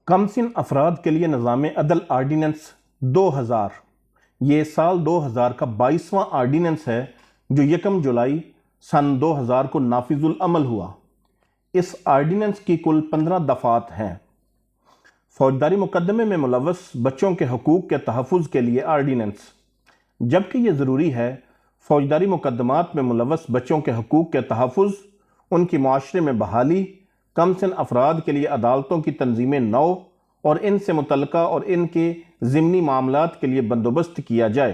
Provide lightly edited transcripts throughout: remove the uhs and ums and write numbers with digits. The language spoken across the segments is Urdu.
کم سن افراد کے لیے نظام عدل آرڈیننس 2000 یہ سال 2000 کا 22واں آرڈیننس ہے جو 1 جولائی سن 2000 کو نافذ العمل ہوا۔ اس آرڈیننس کی کل 15 دفعات ہیں۔ فوجداری مقدمے میں ملوث بچوں کے حقوق کے تحفظ کے لیے آرڈیننس، جبکہ یہ ضروری ہے فوجداری مقدمات میں ملوث بچوں کے حقوق کے تحفظ، ان کی معاشرے میں بحالی، کم سن افراد کے لیے عدالتوں کی تنظیم نو اور ان سے متعلقہ اور ان کے ضمنی معاملات کے لیے بندوبست کیا جائے،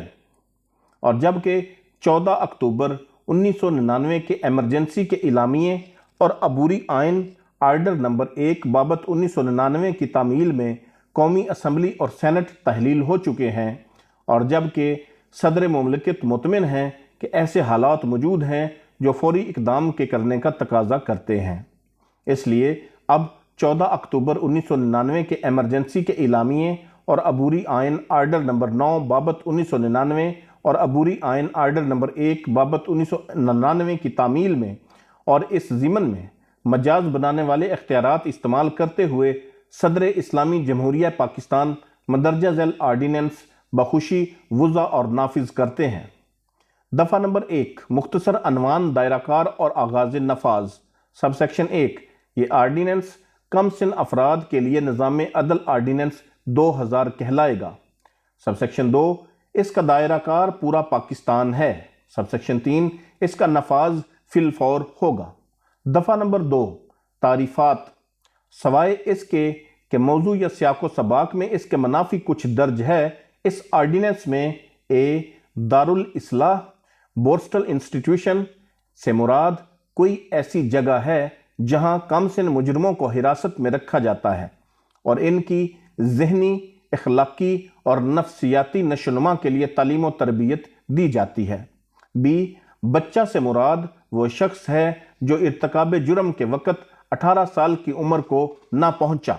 اور جبکہ 14 اکتوبر 1999 کے ایمرجنسی کے اعلامیے اور عبوری آئین آرڈر نمبر 1 بابت 1999 کی تعمیل میں قومی اسمبلی اور سینٹ تحلیل ہو چکے ہیں، اور جبکہ صدر مملکت مطمئن ہیں کہ ایسے حالات موجود ہیں جو فوری اقدام کے کرنے کا تقاضا کرتے ہیں۔ اس لیے اب 14 اکتوبر 1999 کے ایمرجنسی کے اعلامیے اور عبوری آئین آرڈر نمبر 9 بابت 1999 اور عبوری آئین آرڈر نمبر 1 بابت 1999 کی تعمیل میں اور اس ضمن میں مجاز بنانے والے اختیارات استعمال کرتے ہوئے صدر اسلامی جمہوریہ پاکستان مندرجہ ذیل آرڈیننس بخوشی وضع اور نافذ کرتے ہیں۔ دفعہ نمبر 1 مختصر عنوان دائرہ کار اور آغاز نفاذ۔ سب سیکشن 1 یہ آرڈیننس کم سن افراد کے لیے نظام عدل آرڈیننس 2000 کہلائے گا۔ سب سیکشن 2 اس کا دائرہ کار پورا پاکستان ہے۔ سب سیکشن 3 اس کا نفاذ فی الفور ہوگا۔ دفعہ نمبر 2 تعریفات، سوائے اس کے کہ موضوع یا سیاق و سباق میں اس کے منافی کچھ درج ہے، اس آرڈیننس میں دارالاصلاح بورسٹل انسٹیٹیوشن سے مراد کوئی ایسی جگہ ہے جہاں کم سن مجرموں کو حراست میں رکھا جاتا ہے اور ان کی ذہنی، اخلاقی اور نفسیاتی نشوونما کے لیے تعلیم و تربیت دی جاتی ہے۔ بچہ سے مراد وہ شخص ہے جو ارتکاب جرم کے وقت 18 سال کی عمر کو نہ پہنچا۔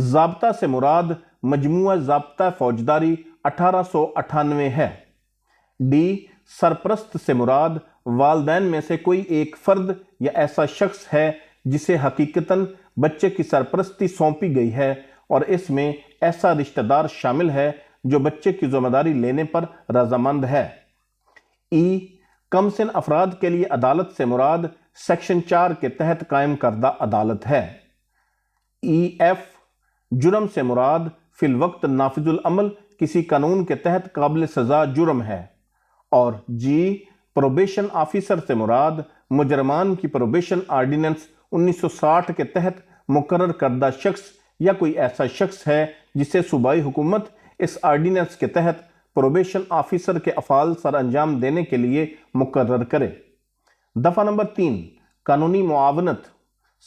ضابطہ سے مراد مجموعہ ضابطہ فوجداری 1898 ہے۔ سرپرست سے مراد والدین میں سے کوئی ایک فرد یا ایسا شخص ہے جسے حقیقتاً بچے کی سرپرستی سونپی گئی ہے اور اس میں ایسا رشتہ دار شامل ہے جو بچے کی ذمہ داری لینے پر رضامند ہے۔ کم سن افراد کے لیے عدالت سے مراد سیکشن 4 کے تحت قائم کردہ عدالت ہے۔ جرم سے مراد فی الوقت نافذ العمل کسی قانون کے تحت قابل سزا جرم ہے، اور پروبیشن آفیسر سے مراد مجرمان کی پروبیشن آرڈیننس 1960 کے تحت مقرر کردہ شخص یا کوئی ایسا شخص ہے جسے صوبائی حکومت اس آرڈیننس کے تحت پروبیشن آفیسر کے افعال سر انجام دینے کے لیے مقرر کرے۔ دفعہ نمبر 3 قانونی معاونت۔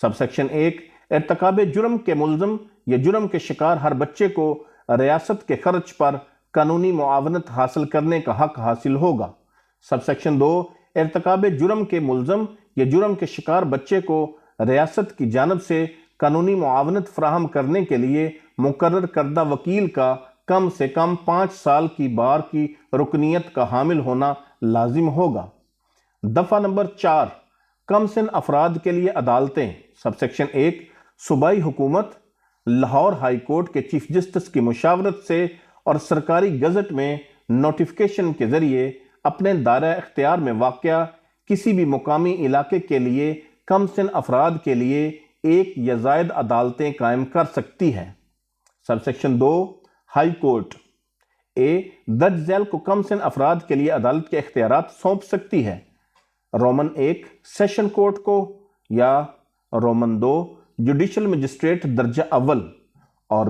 سب سیکشن 1 ارتکاب جرم کے ملزم یا جرم کے شکار ہر بچے کو ریاست کے خرچ پر قانونی معاونت حاصل کرنے کا حق حاصل ہوگا۔ سب سیکشن 2 ارتکاب جرم کے ملزم یا جرم کے شکار بچے کو ریاست کی جانب سے قانونی معاونت فراہم کرنے کے لیے مقرر کردہ وکیل کا کم سے کم 5 سال کی بار کی رکنیت کا حامل ہونا لازم ہوگا۔ دفعہ نمبر 4 کم سن افراد کے لیے عدالتیں۔ سب سیکشن 1 صوبائی حکومت لاہور ہائی کورٹ کے چیف جسٹس کی مشاورت سے اور سرکاری گزٹ میں نوٹیفیکیشن کے ذریعے اپنے دائرہ اختیار میں واقع کسی بھی مقامی علاقے کے لیے کم سن افراد کے لیے 1 یا زائد عدالتیں قائم کر سکتی ہے۔ سب سیکشن 2 ہائی کورٹ درج ذیل کو کم سن افراد کے لیے عدالت کے اختیارات سونپ سکتی ہے۔ رومن 1 سیشن کورٹ کو، یا رومن 2 جوڈیشل مجسٹریٹ درجہ اول، اور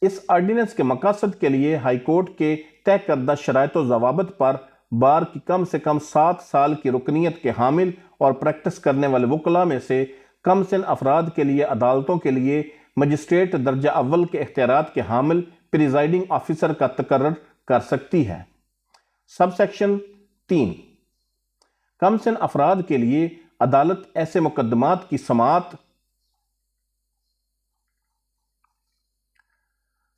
اس آرڈیننس کے مقاصد کے لیے ہائی کورٹ کے طے کردہ شرائط و ضوابط پر بار کی کم سے کم 7 سال کی رکنیت کے حامل اور پریکٹس کرنے والے وکلاء میں سے کم سن افراد کے لیے عدالتوں کے لیے مجسٹریٹ درجہ اول کے اختیارات کے حامل پریزائڈنگ آفیسر کا تقرر کر سکتی ہے۔ سب سیکشن 3 کم سن افراد کے لیے عدالت ایسے مقدمات کی سماعت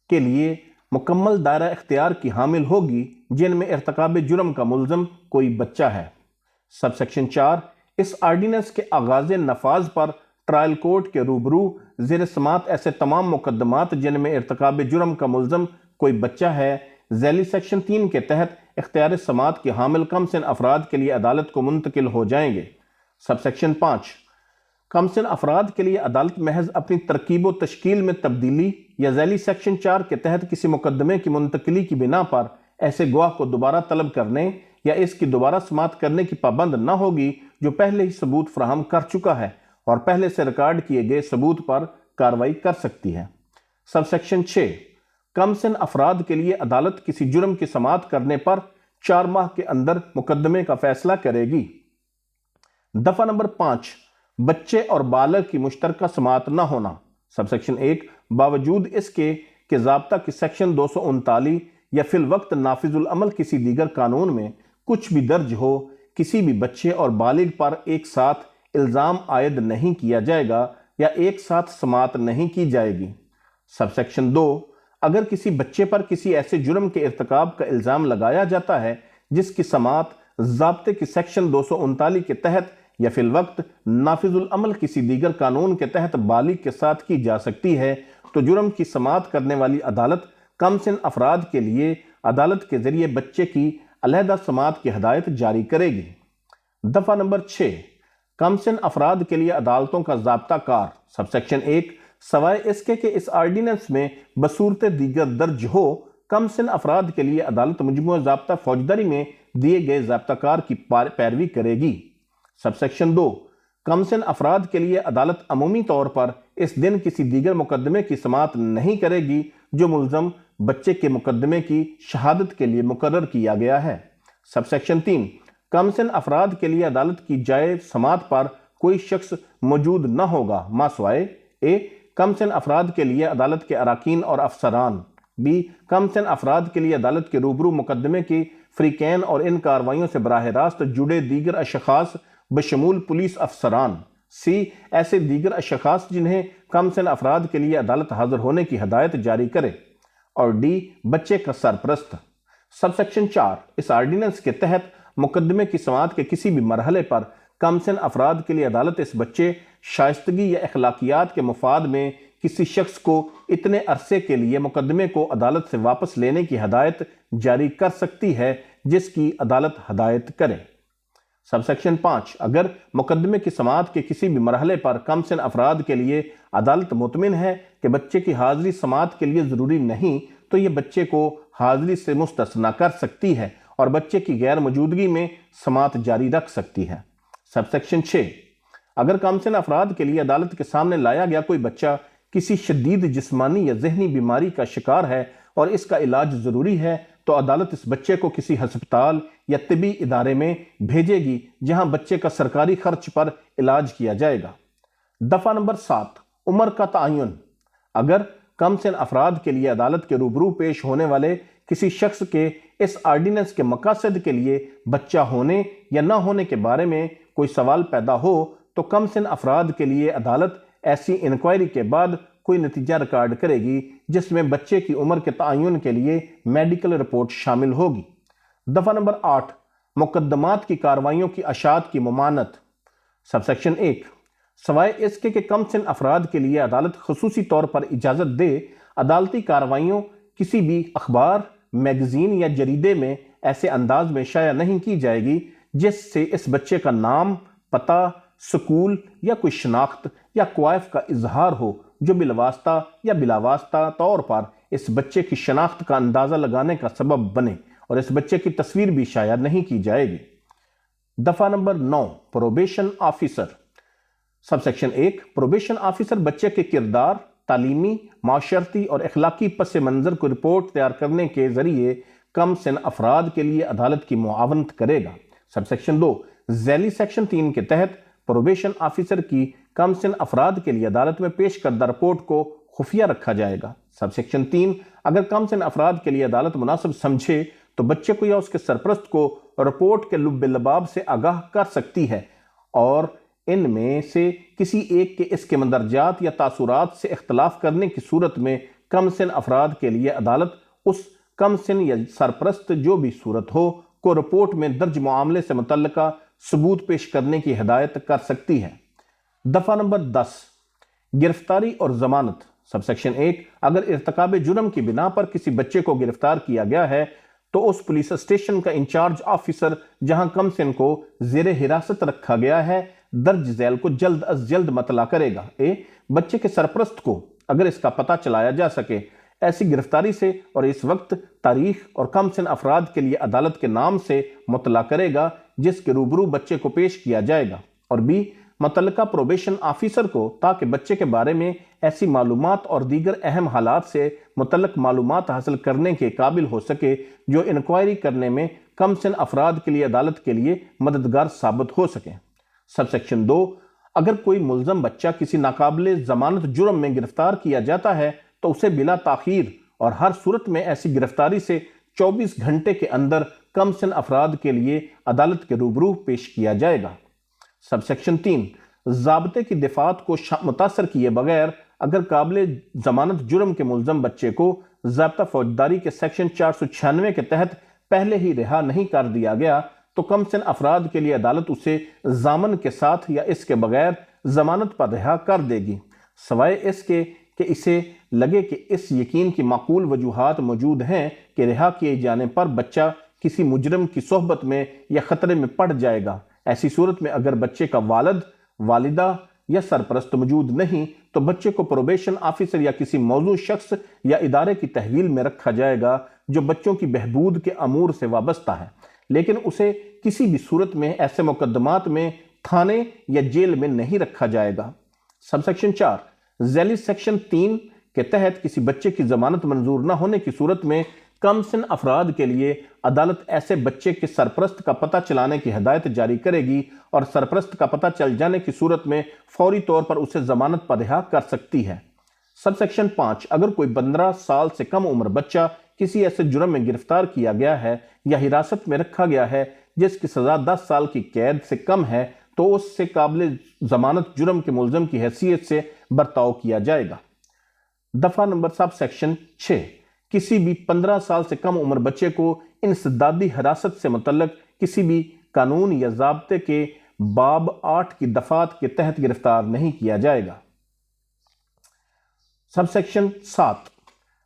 کے لیے مکمل دائرہ اختیار کی حامل ہوگی جن میں ارتکاب جرم کا ملزم کوئی بچہ ہے۔ سب سیکشن 4 اس آرڈیننس کے آغاز نفاذ پر ٹرائل کورٹ کے روبرو زیر سماعت ایسے تمام مقدمات جن میں ارتکاب جرم کا ملزم کوئی بچہ ہے ذیلی سیکشن 3 کے تحت اختیار سماعت کے حامل کم سن افراد کے لیے عدالت کو منتقل ہو جائیں گے۔ سب سیکشن 5 کم سن افراد کے لیے عدالت محض اپنی ترکیب و تشکیل میں تبدیلی یا ذیلی سیکشن 4 کے تحت کسی مقدمے کی منتقلی کی بنا پر ایسے گواہ کو دوبارہ طلب کرنے یا اس کی دوبارہ سماعت کرنے کی پابند نہ ہوگی جو پہلے ہی ثبوت فراہم کر چکا ہے اور پہلے سے ریکارڈ کیے گئے ثبوت پر کارروائی کر سکتی ہے۔ سب سیکشن 6 کم سن افراد کے لیے عدالت کسی جرم کی سماعت کرنے پر 4 ماہ کے اندر مقدمے کا فیصلہ کرے گی۔ دفعہ نمبر 5 بچے اور بالغ کی مشترکہ سماعت نہ ہونا۔ سب سیکشن 1 باوجود اس کے کہ ضابطہ کی سیکشن 239 یا فی الوقت نافذ العمل کسی دیگر قانون میں کچھ بھی درج ہو، کسی بھی بچے اور بالغ پر ایک ساتھ الزام عائد نہیں کیا جائے گا یا ایک ساتھ سماعت نہیں کی جائے گی۔ سب سیکشن 2 اگر کسی بچے پر کسی ایسے جرم کے ارتکاب کا الزام لگایا جاتا ہے جس کی سماعت ضابطے کی سیکشن 239 کے تحت یا فی الوقت نافذ العمل کسی دیگر قانون کے تحت بالغ کے ساتھ کی جا سکتی ہے تو جرم کی سماعت کرنے والی عدالت کم سن افراد کے لیے عدالت کے ذریعے بچے کی علیحدہ سماعت کی ہدایت جاری کرے گی۔ دفعہ نمبر 6 کم سن افراد کے لیے عدالتوں کا ضابطہ کار۔ سب سیکشن 1 سوائے اس کے کہ اس آرڈیننس میں بصورت دیگر درج ہو، کم سن افراد کے لیے عدالت مجموعہ ضابطہ فوجداری میں دیے گئے ضابطہ کار کی پیروی کرے گی۔ سب سیکشن 2 کم سن افراد کے لیے عدالت عمومی طور پر اس دن کسی دیگر مقدمے کی سماعت نہیں کرے گی جو ملزم بچے کے مقدمے کی شہادت کے لیے مقرر کیا گیا ہے۔ سب سیکشن 3 کم سن افراد کے لیے عدالت کی جائے سماعت پر کوئی شخص موجود نہ ہوگا ما سوائے اے کم سن افراد کے لیے عدالت کے اراکین اور افسران، بی کم سن افراد کے لیے عدالت کے روبرو مقدمے کی فریقین اور ان کارروائیوں سے براہ راست جڑے دیگر اشخاص بشمول پولیس افسران، سی ایسے دیگر اشخاص جنہیں کم سن افراد کے لیے عدالت حاضر ہونے کی ہدایت جاری کرے، اور ڈی بچے کا سرپرست۔ سب سیکشن 4 اس آرڈیننس کے تحت مقدمے کی سماعت کے کسی بھی مرحلے پر کم سن افراد کے لیے عدالت اس بچے شائستگی یا اخلاقیات کے مفاد میں کسی شخص کو اتنے عرصے کے لیے مقدمے کو عدالت سے واپس لینے کی ہدایت جاری کر سکتی ہے جس کی عدالت ہدایت کرے۔ سب سیکشن 5 اگر مقدمے کی سماعت کے کسی بھی مرحلے پر کم سن افراد کے لیے عدالت مطمئن ہے کہ بچے کی حاضری سماعت کے لیے ضروری نہیں تو یہ بچے کو حاضری سے مستثنی کر سکتی ہے اور بچے کی غیر موجودگی میں سماعت جاری رکھ سکتی ہے۔ سب سیکشن 6 اگر کم سن افراد کے لیے عدالت کے سامنے لایا گیا کوئی بچہ کسی شدید جسمانی یا ذہنی بیماری کا شکار ہے اور اس کا علاج ضروری ہے تو عدالت اس بچے کو کسی ہسپتال یا طبی ادارے میں بھیجے گی جہاں بچے کا سرکاری خرچ پر علاج کیا جائے گا۔ دفعہ نمبر 7 عمر کا تعین اگر کم سن افراد کے لیے عدالت کے روبرو پیش ہونے والے کسی شخص کے اس آرڈیننس کے مقاصد کے لیے بچہ ہونے یا نہ ہونے کے بارے میں کوئی سوال پیدا ہو تو کم سن افراد کے لیے عدالت ایسی انکوائری کے بعد کوئی نتیجہ ریکارڈ کرے گی جس میں بچے کی عمر کے تعین کے لیے میڈیکل رپورٹ شامل ہوگی۔ دفعہ نمبر 8 مقدمات کی کارروائیوں کی اشاعت کی ممانعت۔ سب سیکشن 1 سوائے اس کے کہ کم سن افراد کے لیے عدالت خصوصی طور پر اجازت دے عدالتی کارروائیوں کسی بھی اخبار، میگزین یا جریدے میں ایسے انداز میں شائع نہیں کی جائے گی جس سے اس بچے کا نام، پتہ، سکول یا کوئی شناخت یا کوائف کا اظہار ہو جو بالواسطہ یا بلاواسطہ طور پر اس بچے کی شناخت کا اندازہ لگانے کا سبب بنے اور اس بچے کی تصویر بھی شائع نہیں کی جائے گی۔ دفعہ number 9 probation officer. Sub section 1 probation officer بچے کے کردار، تعلیمی، معاشرتی اور اخلاقی پس منظر کو رپورٹ تیار کرنے کے ذریعے کم سن افراد کے لیے عدالت کی معاونت کرے گا۔ سب سیکشن 2 ذیلی سیکشن 3 کے تحت پروبیشن آفیسر کی کم سن افراد کے لیے عدالت میں پیش کردہ رپورٹ کو خفیہ رکھا جائے گا۔ سب سیکشن 3 اگر کم سن افراد کے لیے عدالت مناسب سمجھے تو بچے کو یا اس کے سرپرست کو رپورٹ کے لب لباب سے آگاہ کر سکتی ہے اور ان میں سے کسی ایک کے اس کے مندرجات یا تاثرات سے اختلاف کرنے کی صورت میں کم سن افراد کے لیے عدالت اس کم سن یا سرپرست جو بھی صورت ہو کو رپورٹ میں درج معاملے سے متعلقہ ثبوت پیش کرنے کی ہدایت کر سکتی ہے۔ دفعہ نمبر 10 گرفتاری اور ضمانت۔ سب سیکشن 1، اگر ارتکاب جرم کی بنا پر کسی بچے کو گرفتار کیا گیا ہے تو اس پولیس اسٹیشن کا انچارج آفیسر جہاں کمسن کو زیر حراست رکھا گیا ہے درج ذیل کو جلد از جلد مطلع کرے گا۔ بچے کے سرپرست کو اگر اس کا پتہ چلایا جا سکے ایسی گرفتاری سے اور اس وقت، تاریخ اور کمسن افراد کے لیے عدالت کے نام سے مطلع کرے گا جس کے روبرو بچے کو پیش کیا جائے گا، اور متعلقہ پروبیشن آفیسر کو تاکہ بچے کے بارے میں ایسی معلومات اور دیگر اہم حالات سے متعلق معلومات حاصل کرنے کے قابل ہو سکے جو انکوائری کرنے میں کمسن افراد کے لیے عدالت کے لیے مددگار ثابت ہو سکیں۔ سب سیکشن 2، اگر کوئی ملزم بچہ کسی ناقابل ضمانت جرم میں گرفتار کیا جاتا ہے تو اسے بلا تاخیر اور ہر صورت میں ایسی گرفتاری سے 24 گھنٹے کے اندر کمسن افراد کے لیے عدالت کے روبرو پیش کیا جائے گا۔ سب سیکشن 3، ضابطے کی دفعات کو متاثر کیے بغیر اگر قابل ضمانت جرم کے ملزم بچے کو ضابطہ فوجداری کے سیکشن 496 کے تحت پہلے ہی رہا نہیں کر دیا گیا تو کمسن افراد کے لیے عدالت اسے ضامن کے ساتھ یا اس کے بغیر ضمانت پر رہا کر دے گی، سوائے اس کے کہ اسے لگے کہ اس یقین کی معقول وجوہات موجود ہیں کہ رہا کیے جانے پر بچہ کسی مجرم کی صحبت میں یا خطرے میں پڑ جائے گا۔ ایسی صورت میں اگر بچے کا والد، والدہ یا سرپرست موجود نہیں تو بچے کو پروبیشن آفیسر یا کسی موضوع شخص یا ادارے کی تحویل میں رکھا جائے گا جو بچوں کی بہبود کے امور سے وابستہ ہے، لیکن اسے کسی بھی صورت میں ایسے مقدمات میں تھانے یا جیل میں نہیں رکھا جائے گا۔ سب سیکشن 4، ذیلی سیکشن 3 کے تحت کسی بچے کی ضمانت منظور نہ ہونے کی صورت میں کمسن افراد کے لیے عدالت ایسے بچے کے سرپرست کا پتہ چلانے کی ہدایت جاری کرے گی اور سرپرست کا پتہ چل جانے کی صورت میں فوری طور پر اسے ضمانت پر رہا کر سکتی ہے۔ سب سیکشن 5، اگر کوئی 15 سال سے کم عمر بچہ کسی ایسے جرم میں گرفتار کیا گیا ہے یا حراست میں رکھا گیا ہے جس کی سزا 10 سال کی قید سے کم ہے تو اس سے قابل ضمانت جرم کے ملزم کی حیثیت سے برتاؤ کیا جائے گا۔ دفعہ نمبر سب سیکشن 6، کسی بھی 15 سال سے کم عمر بچے کو انسدادی حراست سے متعلق کسی بھی قانون یا ضابطے کے باب 8 کی دفعات کے تحت گرفتار نہیں کیا جائے گا۔ سب سیکشن 7،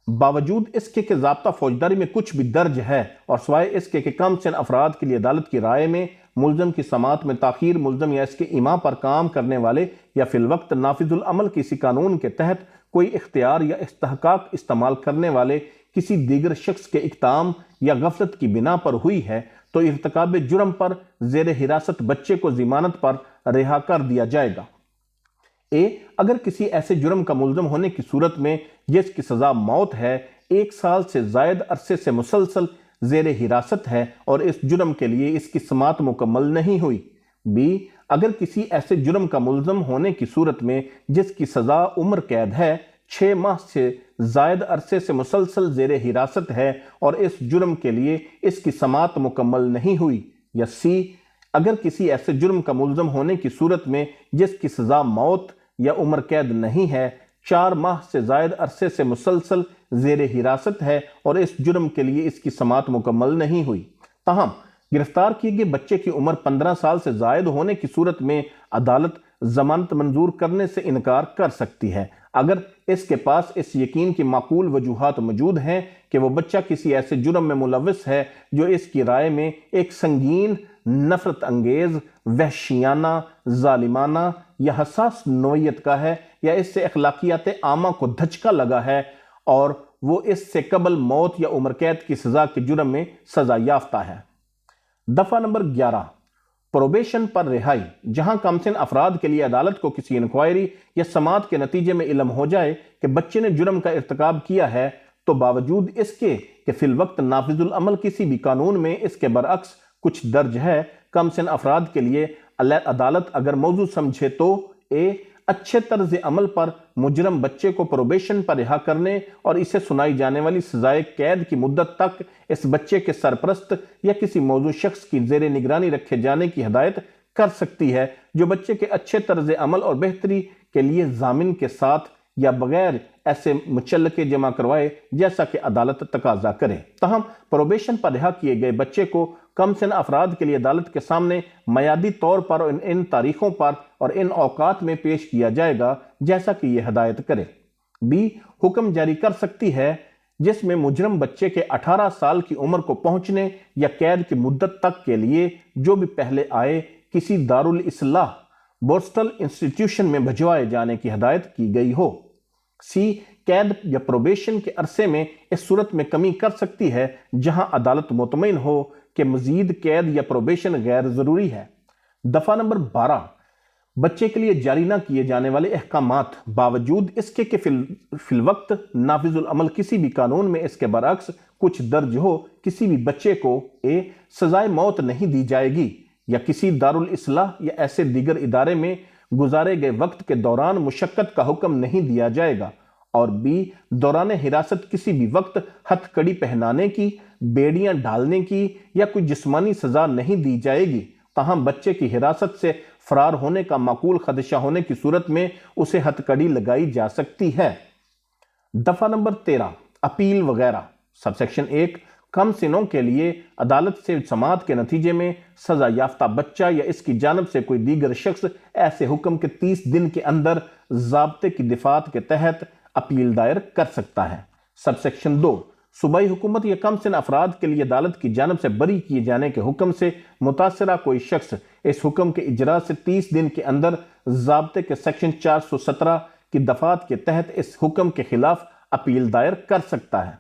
باوجود اس کے کہ ضابطہ فوجداری میں کچھ بھی درج ہے اور سوائے اس کے کہ کمسن افراد کے لیے عدالت کی رائے میں ملزم کی سماعت میں تاخیر ملزم یا اس کے ایما پر کام کرنے والے یا فی الوقت نافذ العمل کسی قانون کے تحت کوئی اختیار یا استحقاق استعمال کرنے والے کسی دیگر شخص کے اقدام یا غفلت کی بنا پر ہوئی ہے تو ارتکاب جرم پر زیر حراست بچے کو ضمانت پر رہا کر دیا جائے گا۔ اگر کسی ایسے جرم کا ملزم ہونے کی صورت میں جس کی سزا موت ہے 1 سال سے زائد عرصے سے مسلسل زیر حراست ہے اور اس جرم کے لیے اس کی سماعت مکمل نہیں ہوئی۔ اگر کسی ایسے جرم کا ملزم ہونے کی صورت میں جس کی سزا عمر قید ہے 6 ماہ سے زائد عرصے سے مسلسل زیر حراست ہے اور اس جرم کے لیے اس کی سماعت مکمل نہیں ہوئی، یا اگر کسی ایسے جرم کا ملزم ہونے کی صورت میں جس کی سزا موت یا عمر قید نہیں ہے 4 ماہ سے زائد عرصے سے مسلسل زیر حراست ہے اور اس جرم کے لیے اس کی سماعت مکمل نہیں ہوئی، تاہم گرفتار کیے گئے بچے کی عمر 15 سال سے زائد ہونے کی صورت میں عدالت ضمانت منظور کرنے سے انکار کر سکتی ہے اگر اس کے پاس اس یقین کی معقول وجوہات موجود ہیں کہ وہ بچہ کسی ایسے جرم میں ملوث ہے جو اس کی رائے میں ایک سنگین، نفرت انگیز، وحشیانہ، ظالمانہ یا حساس نوعیت کا ہے یا اس سے اخلاقیات عامہ کو دھچکا لگا ہے اور وہ اس سے قبل موت یا عمر قید کی سزا کے جرم میں سزا یافتہ ہے۔ دفعہ نمبر 11، پروبیشن پر رہائی، جہاں کمسن افراد کے لیے عدالت کو کسی انکوائری یا سماعت کے نتیجے میں علم ہو جائے کہ بچے نے جرم کا ارتکاب کیا ہے تو باوجود اس کے کہ فی الوقت نافذ العمل کسی بھی قانون میں اس کے برعکس کچھ درج ہے، کمسن افراد کے لیے عدالت اگر موضوع سمجھے تو اچھے طرز عمل پر مجرم بچے کو پروبیشن پر رہا کرنے اور اسے سنائی جانے والی سزائے قید کی مدت تک اس بچے کے سرپرست یا کسی موضوع شخص کی زیر نگرانی رکھے جانے کی ہدایت کر سکتی ہے جو بچے کے اچھے طرز عمل اور بہتری کے لیے ضامن کے ساتھ یا بغیر ایسے مچلقے جمع کروائے جیسا کہ عدالت تقاضا کرے۔ تاہم پروبیشن پر رہا کیے گئے بچے کو کم سن افراد کے لیے عدالت کے سامنے میعادی طور پر ان تاریخوں پر اور ان اوقات میں پیش کیا جائے گا جیسا کہ یہ ہدایت کرے۔ بی، حکم جاری کر سکتی ہے جس میں مجرم بچے کے 18 سال کی عمر کو پہنچنے یا قید کی مدت تک کے لیے جو بھی پہلے آئے کسی دارالاصلاح بورسٹل انسٹیٹیوشن میں بھجوائے جانے کی ہدایت کی گئی ہو۔ سی، قید یا پروبیشن کے عرصے میں اس صورت میں کمی کر سکتی ہے جہاں عدالت مطمئن ہو کہ مزید قید یا پروبیشن غیر ضروری ہے۔ دفعہ نمبر 12، بچے کے لیے جاری نہ کیے جانے والے احکامات باوجود اس کے کہ فی الوقت نافذ العمل کسی بھی قانون میں اس کے برعکس کچھ درج ہو، کسی بھی بچے کو اے، سزائے موت نہیں دی جائے گی یا کسی دارالاصلاح یا ایسے دیگر ادارے میں گزارے گئے وقت کے دوران مشقت کا حکم نہیں دیا جائے گا، اور بی، دوران حراست کسی بھی وقت ہتھ کڑی پہنانے کی، بیڑیاں ڈالنے کی یا کوئی جسمانی سزا نہیں دی جائے گی، تاہم بچے کی حراست سے فرار ہونے کا معقول خدشہ ہونے کی صورت میں اسے ہتھ کڑی لگائی جا سکتی ہے۔ دفعہ نمبر 13، اپیل وغیرہ۔ سب سیکشن 1، کم سنوں کے لیے عدالت سے سماعت کے نتیجے میں سزا یافتہ بچہ یا اس کی جانب سے کوئی دیگر شخص ایسے حکم کے 30 دن کے اندر ضابطے کی دفعات کے تحت اپیل دائر کر سکتا ہے۔ سب سیکشن 2، صوبائی حکومت یا کم سن افراد کے لیے عدالت کی جانب سے بری کیے جانے کے حکم سے متاثرہ کوئی شخص اس حکم کے اجرا سے 30 دن کے اندر ضابطے کے سیکشن 417 کی دفعات کے تحت اس حکم کے خلاف اپیل دائر کر سکتا ہے۔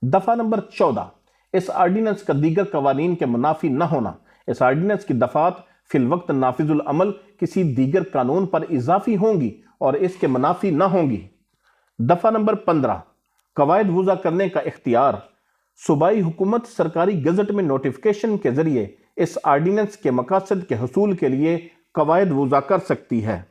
دفعہ نمبر 14، اس آرڈیننس کا دیگر قوانین کے منافی نہ ہونا۔ اس آرڈیننس کی دفعات فی الوقت نافذ العمل کسی دیگر قانون پر اضافی ہوں گی اور اس کے منافی نہ ہوں گی۔ دفعہ نمبر 15، قواعد وضع کرنے کا اختیار۔ صوبائی حکومت سرکاری گزٹ میں نوٹیفیکیشن کے ذریعے اس آرڈیننس کے مقاصد کے حصول کے لیے قواعد وضع کر سکتی ہے۔